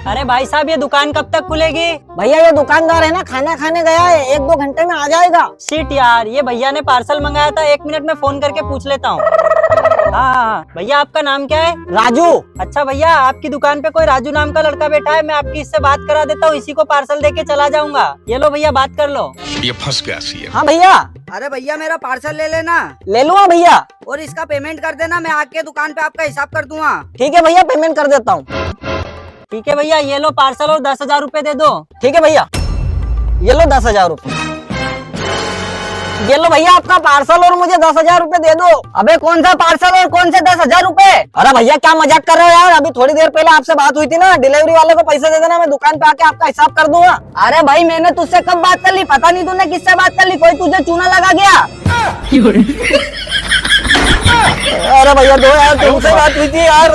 अरे भाई साहब, ये दुकान कब तक खुलेगी? भैया ये दुकानदार है ना, खाना खाने गया है, 1-2 घंटे में आ जाएगा। शिट यार, ये भैया ने पार्सल मंगाया था, 1 मिनट में फोन करके पूछ लेता हूँ। हाँ, भैया आपका नाम क्या है? राजू। अच्छा भैया, आपकी दुकान पे कोई राजू नाम का लड़का बैठा है, मैं आपकी इससे बात करा देता हूँ, इसी को पार्सल देके चला जाऊंगा। ये लो भैया, बात कर लो। ये फंस गया सी है। हाँ भैया। अरे भैया मेरा पार्सल ले लेना ले लूँगा भैया। और इसका पेमेंट कर देना, मैं आके दुकान पे आपका हिसाब कर दूंगा। ठीक है भैया, पेमेंट कर देता हूँ। ठीक है भैया, ये लो पार्सल और 10,000 रूपए दे दो। ठीक है भैया, ये लो 10,000 रूपए। ये लो भैया आपका पार्सल और मुझे 10,000 रूपए दे दो। अबे कौन सा पार्सल और कौन से 10,000 रूपए? अरे भैया क्या मजाक कर रहे हो यार, अभी थोड़ी देर पहले आपसे बात हुई थी ना, डिलीवरी वाले को पैसे दे देना, मैं दुकान पे आके आपका हिसाब कर दूंगा। अरे भाई मैंने तुझसे कब बात कर ली, पता नहीं तूने किससे बात कर ली, कोई तुझे चूना लगा गया? अरे भैया दो यार, तुमसे बात हुई थी यार।